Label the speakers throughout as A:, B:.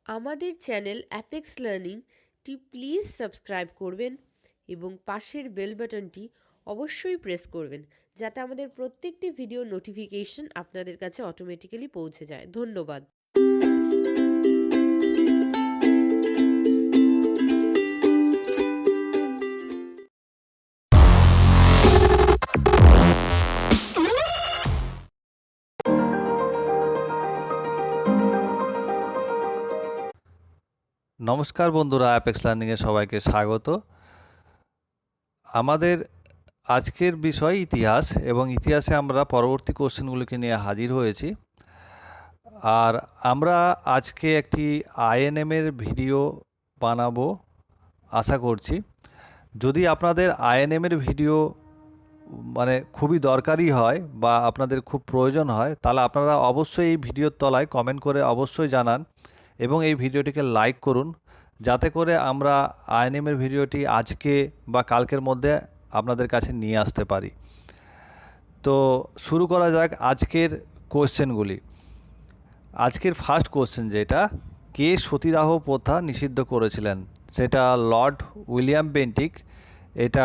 A: আমাদের channel apex লার্নিংটি please subscribe করবেন এবং পাশের বেল বাটনটি অবশ্যই প্রেস করবেন যাতে আমাদের প্রত্যেকটি ভিডিও নোটিফিকেশন আপনাদের কাছে অটোমেটিক্যালি পৌঁছে যায়। ধন্যবাদ।
B: নমস্কার বন্ধুরা, অ্যাপেক্স লার্নিংয়ে সবাইকে স্বাগত। আমাদের আজকের বিষয় ইতিহাস, এবং ইতিহাসে আমরা পরবর্তী কোশ্চেনগুলিকে নিয়ে হাজির হয়েছি। আর আমরা আজকে একটি আইএনএমের ভিডিও বানাবো আশা করছি। যদি আপনাদের আইএনএমের ভিডিও মানে খুবই দরকারি হয় বা আপনাদের খুব প্রয়োজন হয়, তাহলে আপনারা অবশ্যই এই ভিডিওর তলায় কমেন্ট করে অবশ্যই জানান এবং এই ভিডিওটিকে লাইক করুন, যাতে করে আমরা আইএনএমের ভিডিওটি আজকে বা কালকের মধ্যে আপনাদের কাছে নিয়ে আসতে পারি। তো শুরু করা যাক আজকের কোশ্চেনগুলি। আজকের ফার্স্ট কোশ্চেন যেটা, কে সতীদাহ প্রথা নিষিদ্ধ করেছিলেন? সেটা লর্ড উইলিয়াম বেন্টিক। এটা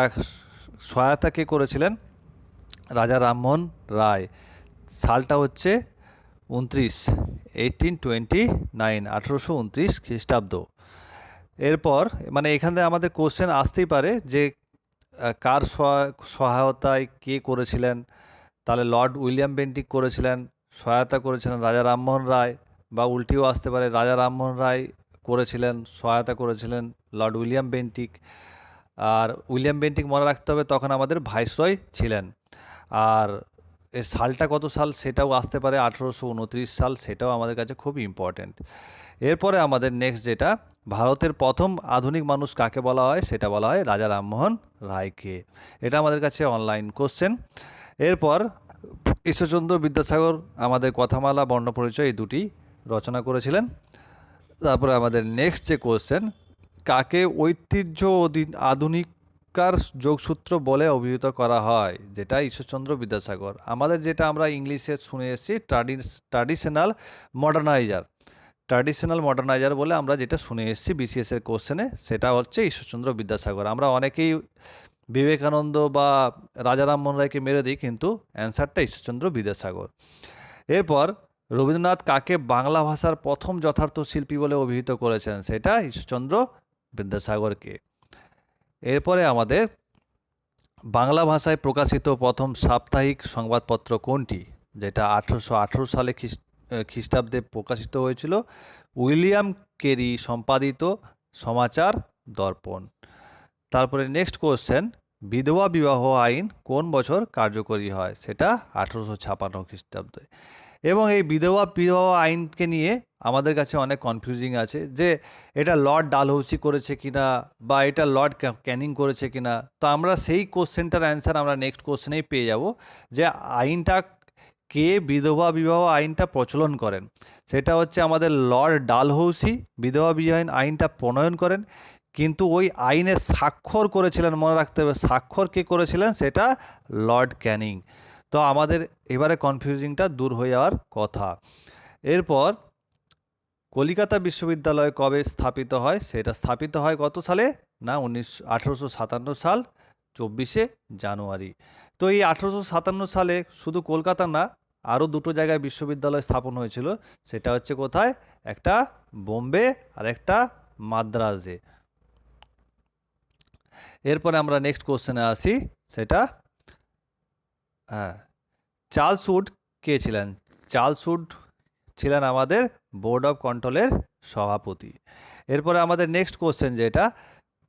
B: সহায়তা কে করেছিলেন? রাজা রামমোহন রায়। সালটা হচ্ছে 1829 খ্রিস্টাব্দ। এরপর মানে এখানে আমাদের কোশ্চেন আসতেই পারে যে কার সহায়তায় কে করেছিলেন। তাহলে লর্ড উইলিয়াম বেন্টিক করেছিলেন, সহায়তা করেছিলেন রাজা রামমোহন রায়, বা উল্টিও আসতে পারে রাজা রামমোহন রায় করেছিলেন, সহায়তা করেছিলেন লর্ড উইলিয়াম বেন্টিক। আর উইলিয়াম বেন্টিক মনে রাখতে হবে তখন আমাদের ভাইসরয় ছিলেন। আর এর সালটা কত সাল সেটাও আসতে পারে, 1829 সাল, সেটাও আমাদের কাছে খুব ইম্পর্ট্যান্ট। এরপরে আমাদের নেক্সট যেটা, ভারতের প্রথম আধুনিক মানুষ কাকে বলা হয়? সেটা বলা হয় রাজা রামমোহন রায়কে। এটা আমাদের কাছে অনলাইন কোশ্চেন। এরপর ঈশ্বরচন্দ্র বিদ্যাসাগর আমাদের কথামালা বর্ণপরিচয় এই দুটি রচনা করেছিলেন। তারপরে আমাদের নেক্সট যে কোশ্চেন, কাকে ঐতিহ্য আধুনিকার যোগসূত্র বলে অভিহিত করা হয়? যেটা ঈশ্বরচন্দ্র বিদ্যাসাগর। আমাদের যেটা আমরা ইংলিশে শুনে এসেছি ট্র্যাডিশনাল মডার্নাইজার। ট্র্যাডিশনাল মডার্নাইজার বলে আমরা যেটা শুনে এসেছি বিসিএস এর কোশ্চেনে, সেটা হচ্ছে ঈশ্বরচন্দ্র বিদ্যাসাগর। আমরা অনেকেই বিবেকানন্দ বা রাজা রামমোহন রায়কে মেরে দিই, কিন্তু অ্যান্সারটা ঈশ্বরচন্দ্র বিদ্যাসাগর। এরপর রবীন্দ্রনাথ কাকে বাংলা ভাষার প্রথম যথার্থ শিল্পী বলে অভিহিত করেছেন? সেটা ঈশ্বরচন্দ্র বিদ্যাসাগরকে। এরপরে আমাদের বাংলা ভাষায় প্রকাশিত প্রথম সাপ্তাহিক সংবাদপত্র কোনটি? যেটা 1818 সালে খ্রিস্টাব্দে প্রকাশিত হয়েছিল, উইলিয়াম কেরি সম্পাদিত সমাচার দর্পণ। তারপরে নেক্সট কোশ্চেন, বিধবা বিবাহ আইন কোন বছর কার্যকরী হয়? সেটা 1856 খ্রিস্টাব্দে। এবং এই বিধবা বিবাহ আইনকে নিয়ে আমাদের কাছে অনেক কনফিউজিং আছে যে এটা লর্ড ডালহৌসি করেছে কিনা, বা এটা লর্ড ক্যানিং করেছে কিনা। তো আমরা সেই কোশ্চেনটার অ্যান্সার আমরা নেক্সট কোশ্চেনেই পেয়ে যাব, যে আইনটা কে বিধবা বিবাহ আইনটা প্রচলন করেন? সেটা হচ্ছে আমাদের লর্ড ডালহৌসি বিধবা বিবাহ আইনটা প্রণয়ন করেন, কিন্তু ওই আইনে স্বাক্ষর করেছিলেন, মনে রাখতে হবে স্বাক্ষর কে করেছিলেন, সেটা লর্ড ক্যানিং। তো আমাদের এবারে কনফিউজিংটা দূর হয়ে যাওয়ার কথা। এরপর কলিকাতা বিশ্ববিদ্যালয় কবে স্থাপিত হয়? সেটা স্থাপিত হয় কত সালে? না 1857 সাল 24শে জানুয়ারি। তো এই 1857 সালে শুধু কলকাতা না, আরও দুটো জায়গায় বিশ্ববিদ্যালয় স্থাপন হয়েছিল। সেটা হচ্ছে কোথায়? একটা বোম্বে আর একটা মাদ্রাজে। এরপরে আমরা নেক্সট কোশ্চেনে আসি, সেটা হ্যাঁ, চার্লস উড কে ছিলেন? চার্লস উড ছিলেন আমাদের বোর্ড অফ কন্ট্রোলের সভাপতি। এরপরে আমাদের নেক্সট কোশ্চেন যেটা,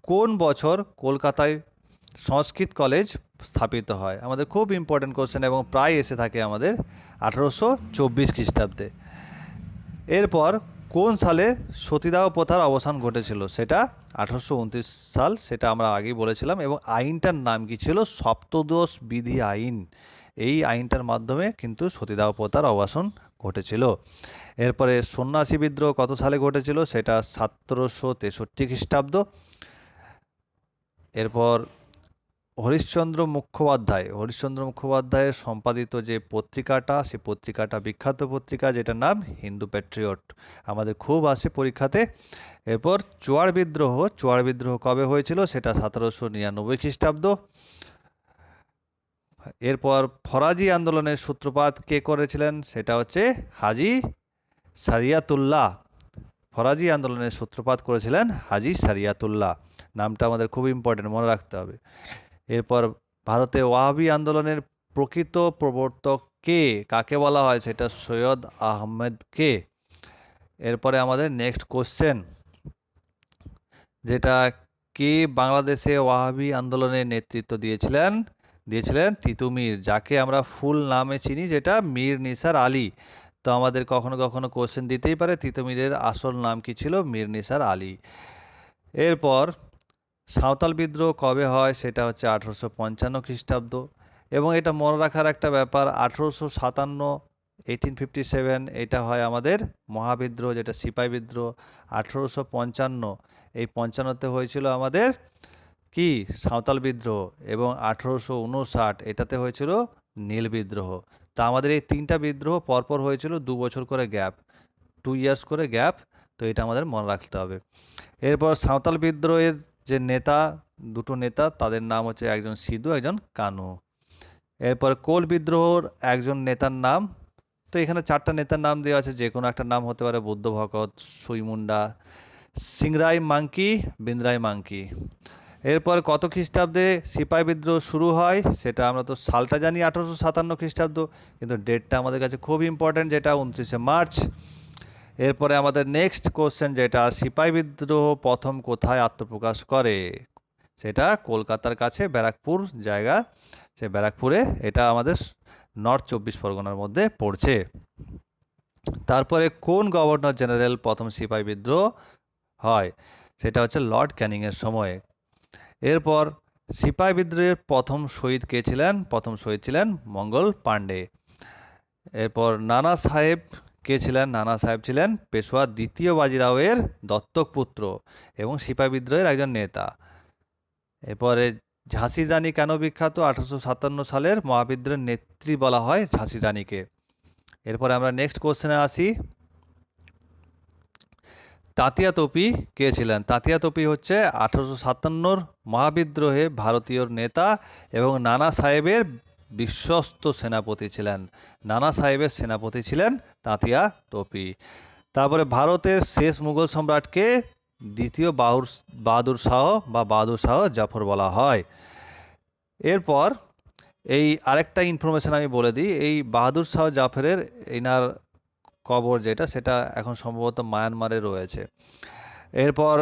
B: কোন বছর কলকাতায় সংস্কৃত কলেজ স্থাপিত হয়? আমাদের খুব ইম্পর্টেন্ট কোশ্চেন এবং প্রায় এসে থাকে আমাদের 1824 খ্রিস্টাব্দে। এরপর কোন সালে সতীদাহ প্রথার অবসান ঘটেছিল? সেটা 1829 সাল, সেটা আমরা আগেই বলেছিলাম। এবং আইনটার নাম কি ছিল? সপ্তদোষ বিধি আইন। এই আইনটার মাধ্যমে কিন্তু সতীদাহ প্রথার অবসান ঘটেছিল। এরপরে সন্ন্যাসী বিদ্রোহ কত সালে ঘটেছিল? সেটা 1763 খ্রিস্টাব্দ। এরপর হরিশ্চন্দ্র মুখোপাধ্যায়ের সম্পাদিত যে পত্রিকাটা, সেই পত্রিকাটা বিখ্যাত পত্রিকা, যেটার নাম হিন্দু প্যাট্রিয়ট, আমাদের খুব আসে পরীক্ষাতে। এরপর চুয়াড় বিদ্রোহ কবে হয়েছিল, সেটা 1799 খ্রিস্টাব্দ। এরপর ফরাজি আন্দোলনের সূত্রপাত কে করেছিলেন, সেটা হচ্ছে হাজি সারিয়াতুল্লাহ। ফরাজি আন্দোলনের সূত্রপাত করেছিলেন হাজি সারিয়াতুল্লাহ। নামটা আমাদের খুব ইম্পর্টেন্ট, মনে রাখতে হবে। এরপর ভারতে ওয়াহাবি আন্দোলনের প্রকৃত প্রবর্তক কে, কাকে বলা হয়, সেটা সৈয়দ আহমেদকে। এরপরে আমাদের নেক্সট কোশ্চেন, যেটা কে বাংলাদেশে ওয়াহাবি আন্দোলনের নেতৃত্ব দিয়েছিলেন তিতুমির, যাকে আমরা ফুল নামে চিনি, যেটা মীর নিসার আলী। তো আমাদের কখনো কখনো কোশ্চেন দিতেই পারে, তিতুমিরের আসল নাম কি ছিল, মীর নিসার আলী। এরপর সাঁওতাল বিদ্রোহ কবে হয়, সেটা হচ্ছে 1855 খ্রিস্টাব্দ। এবং এটা মনে রাখার একটা ব্যাপার, 1857 এটা হয় আমাদের মহাবিদ্রোহ, যেটা সিপাহী বিদ্রোহ। 1855, এই 55তে হয়েছিল আমাদের কি, সাঁওতাল বিদ্রোহ। এবং 1859 এটাতে হয়েছিল নীল বিদ্রোহ। তা আমাদের এই তিনটা বিদ্রোহ পরপর হয়েছিল, 2 বছর করে গ্যাপ, 2 ইয়ার্স করে গ্যাপ। তো এটা আমাদের মনে রাখতে হবে। এরপর সাঁওতাল বিদ্রোহের যে দুটো নেতা, তাদের নাম হচ্ছে একজন সিধু, একজন কানু। এরপর কোল বিদ্রোহর একজন নেতার নাম, তো এখানে 4টা নেতার নাম দেওয়া আছে, যে কোনো একটা নাম হতে পারে, বুদ্ধ ভকত, সুইমুন্ডা, সিংরাই মাংকি, বিন্দ্রাই মাংকি। এরপর কত খ্রিস্টাব্দে সিপাহী বিদ্রোহ শুরু হয়, সেটা আমরা তো সালটা জানি 1857 খ্রিস্টাব্দ, কিন্তু ডেটটা আমাদের কাছে খুব ইম্পর্ট্যান্ট, যেটা 29শে মার্চ। এরপরে আমাদের নেক্সট কোশ্চেন, যেটা সিপাহী বিদ্রোহ প্রথম কোথায় আত্মপ্রকাশ করে, সেটা কলকাতার কাছে ব্যারাকপুর জায়গা, সে ব্যারাকপুরে, এটা আমাদের নর্থ 24 পরগনার মধ্যে পড়ছে। তারপরে কোন গভর্নর জেনারেল প্রথম সিপাহী বিদ্রোহ হয়, সেটা হচ্ছে লর্ড ক্যানিংয়ের সময়ে। এরপর সিপাহী বিদ্রোহের প্রথম শহীদ কে ছিলেন, প্রথম শহীদ ছিলেন মঙ্গল পাণ্ডে। এরপর নানা সাহেব কে ছিলেন, নানা সাহেব ছিলেন পেশোয়া দ্বিতীয় বাজিরাওয়ের দত্তক পুত্র এবং সিপাহী বিদ্রোহের একজন নেতা। এরপরে ঝাঁসি রানী কেন বিখ্যাত, 1857 সালের মহাবিদ্রোহের নেত্রী বলা হয় ঝাঁসি রানীকে। এরপরে আমরা নেক্সট কোশ্চেনে আসি, তাতিয়া তোপি কে ছিলেন। তাতিয়া তোপি হচ্ছে 1857 মহাবিদ্রোহে ভারতীয় নেতা এবং নানা সাহেবের বিশ্বস্ত সেনাপতি ছিলেন। নানা সাহেবের সেনাপতি ছিলেন তাতিয়া তোপি। তারপরে ভারতের শেষ মুঘল সম্রাটকে দ্বিতীয় বাহাদুর শাহ জাফর বলা হয়। এরপর এই আরেকটা ইনফরমেশন আমি বলে দিই, এই বাহাদুর শাহ জাফরের এনার কবর যেটা, সেটা এখন সম্ভবত মায়ানমারে রয়েছে। এরপর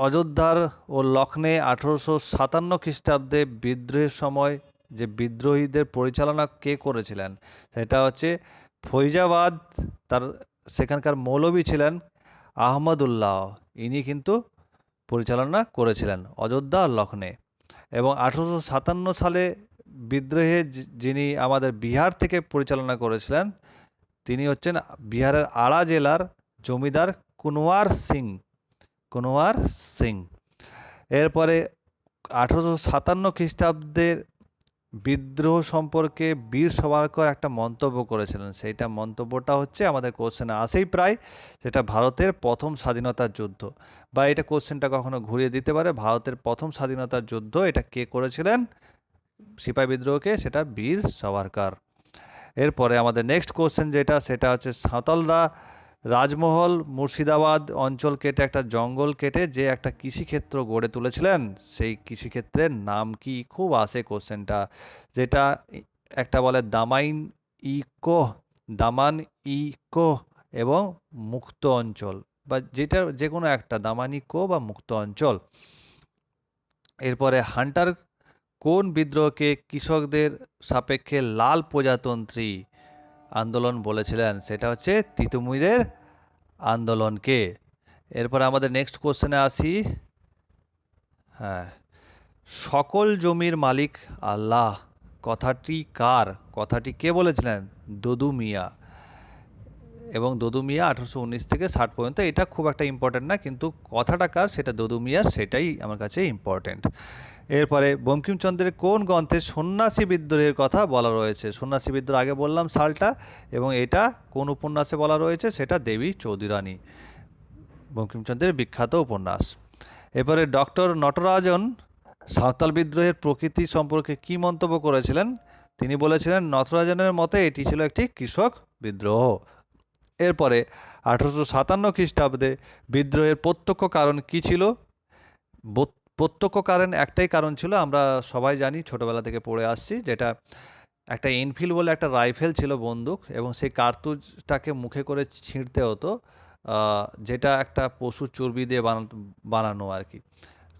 B: অযোধ্যার ও লখনৌ 1857 খ্রিস্টাব্দে বিদ্রোহের সময় যে বিদ্রোহীদের পরিচালনা কে করেছিলেন, সেটা হচ্ছে ফৈজাবাদ, তার সেখানকার মৌলভী ছিলেন আহমদুল্লাহ, ইনি কিন্তু পরিচালনা করেছিলেন অযোধ্যা আর লখনৌ। এবং 1857 সালে বিদ্রোহে যিনি আমাদের বিহার থেকে পরিচালনা করেছিলেন, তিনি হচ্ছেন বিহারের আড়া জেলার জমিদার কুনওয়ার সিং। এরপরে 1857 খ্রিস্টাব্দের বিদ্রোহ সম্পর্কে বীর সাভারকর একটা মন্তব্য করেছিলেন, সেইটা মন্তব্যটা হচ্ছে আমাদের কোশ্চেনে আসেই প্রায়, সেটা ভারতের প্রথম স্বাধীনতার যুদ্ধ, বা এটা কোশ্চেনটা কখনো ঘুরিয়ে দিতে পারে, ভারতের প্রথম স্বাধীনতার যুদ্ধ এটা কে করেছিলেন সিপাহী বিদ্রোহকে, সেটা বীর সাভারকর। এরপরে আমাদের নেক্সট কোশ্চেন যেটা, সেটা হচ্ছে সাঁওতালরা রাজমহল মুর্শিদাবাদ অঞ্চল কেটে, একটা জঙ্গল কেটে যে একটা কৃষিক্ষেত্র গড়ে তুলেছিলেন, সেই কৃষিক্ষেত্রের নাম কি, খুব আসে কোশ্চেনটা, যেটা একটা বলে দামান ইকো এবং মুক্ত অঞ্চল, বা যেটা যে কোনো একটা, দামানিকো বা মুক্ত অঞ্চল। এরপরে হান্টার কোন বিদ্রোহকে কৃষকদের সাপেক্ষে লাল প্রজাতন্ত্রী আন্দোলন বলেছিলেন, সেটা হচ্ছে তিতুমিরের আন্দোলনকে। এরপর আমাদের নেক্সট কোশ্চেনে আসি, হ্যাঁ, সকল জমির মালিক আল্লাহ কথাটি কার, কথাটি কে বলেছিলেন, দদু মিয়া। এবং দদু মিয়া 1819 থেকে 60 পর্যন্ত, এটা খুব একটা ইম্পর্টেন্ট না, কিন্তু কথাটা কার, সেটা দদু মিয়ার, সেটাই আমার কাছে ইম্পর্টেন্ট। এরপরে বঙ্কিমচন্দ্রের কোন গ্রন্থে সন্ন্যাসী বিদ্রোহের কথা বলা রয়েছে? সন্ন্যাসী বিদ্রোহ আগে বললাম সালটা, এবং এটা কোন উপন্যাসে বলা রয়েছে? সেটা দেবী চৌধুরানী রানী, বঙ্কিমচন্দ্রের বিখ্যাত উপন্যাস। এরপরে ডক্টর নটরাজন সাঁওতাল বিদ্রোহের প্রকৃতি সম্পর্কে কি মন্তব্য করেছিলেন? তিনি বলেছিলেন, নটরাজনের মতে এটি ছিল একটি কৃষক বিদ্রোহ। এরপরে 1857 খ্রিস্টাব্দে বিদ্রোহের প্রত্যক্ষ কারণ কি ছিল? প্রত্যক্ষ কারণ একটাই কারণ ছিল, আমরা সবাই জানি, ছোটবেলা থেকে পড়ে আসছি, যেটা একটা এনফিল্ড বলে একটা রাইফেল ছিল, বন্দুক, এবং সেই কার্তুজটাকে মুখে করে ছিঁড়তে হতো, যেটা একটা পশু চর্বি দিয়ে বানানো আর কি।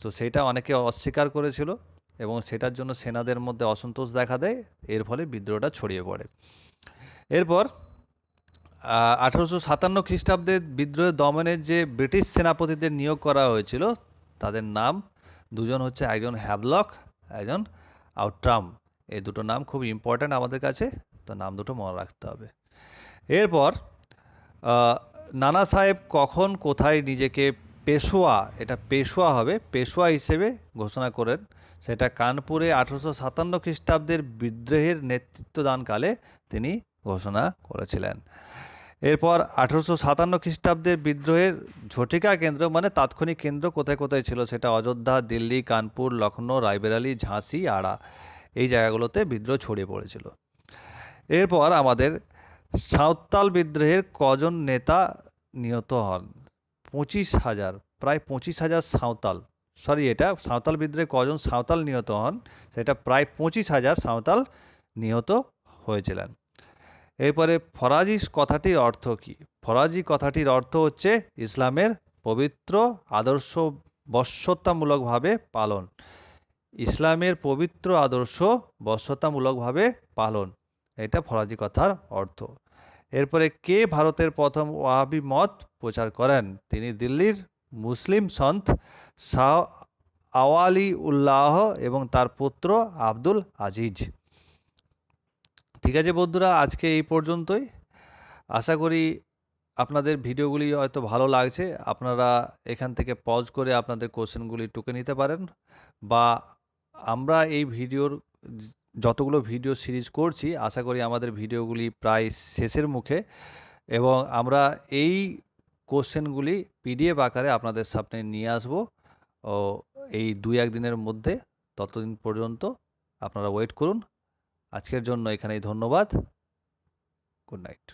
B: তো সেটা অনেকে অস্বীকার করেছিল এবং সেটার জন্য সেনাদের মধ্যে অসন্তোষ দেখা দেয়, এর ফলে বিদ্রোহটা ছড়িয়ে পড়ে। এরপর 1857 খ্রিস্টাব্দে বিদ্রোহ দমনের যে ব্রিটিশ সেনাপতিদের নিয়োগ করা হয়েছিল, তাদের নাম দুজন হচ্ছে, একজন হ্যাভলক, একজন আউট্রাম। এই দুটো নাম খুব ইম্পর্ট্যান্ট আমাদের কাছে, তো নাম দুটো মনে রাখতে হবে। এরপর নানা সাহেব কখন কোথায় নিজেকে পেশোয়া, এটা পেশোয়া হবে, পেশোয়া হিসেবে ঘোষণা করেন? সেটা কানপুরে 1857 খ্রিস্টাব্দের বিদ্রোহের নেতৃত্বদানকালে তিনি ঘোষণা করেছিলেন। এরপর 1857 খ্রিস্টাব্দের বিদ্রোহের ঝটিকা কেন্দ্র মানে তাৎক্ষণিক কেন্দ্র কোথায় কোথায় ছিল? সেটা অযোধ্যা, দিল্লি, কানপুর, লখনৌ, রায়বেরালি, ঝাঁসি, আড়া, এই জায়গাগুলোতে বিদ্রোহ ছড়িয়ে পড়েছিল। এরপর আমাদের সাঁওতাল বিদ্রোহের কজন নেতা নিহত হন? 25,000, প্রায় 25,000 সাঁওতাল, এটা সাঁওতাল বিদ্রোহে কজন সাঁওতাল নিহত হন? সেটা প্রায় 25,000 সাঁওতাল নিহত হয়েছিলেন। এরপরে ফরাজি কথাটির অর্থ কি? ফরাজি কথাটির অর্থ হচ্ছে ইসলামের পবিত্র আদর্শ বশ্যতামূলকভাবে পালন। ইসলামের পবিত্র আদর্শ বশ্যতামূলকভাবে পালন, এটা ফরাজি কথার অর্থ। এরপরে কে ভারতের প্রথম ওয়াহাবি মত প্রচার করেন? তিনি দিল্লির মুসলিম সন্ত শাহ আওয়ালি উল্লাহ এবং তার পুত্র আব্দুল আজিজ। ঠিক আছে বন্ধুরা, আজকে এই পর্যন্তই। আশা করি আপনাদের ভিডিওগুলি হয়তো ভালো লাগছে। আপনারা এখান থেকে পজ করে আপনাদের কোশ্চেনগুলি টুকে নিতে পারেন, বা আমরা এই ভিডিওর যতগুলো ভিডিও সিরিজ করছি, আশা করি আমাদের ভিডিওগুলি প্রায় শেষের মুখে, এবং আমরা এই কোশ্চেনগুলি পিডিএফ আকারে আপনাদের সামনে নিয়ে আসব ও এই 2-1 দিনের মধ্যে। ততদিন পর্যন্ত আপনারা ওয়েট করুন। আজকের জন্য এখানেই ধন্যবাদ। Good night.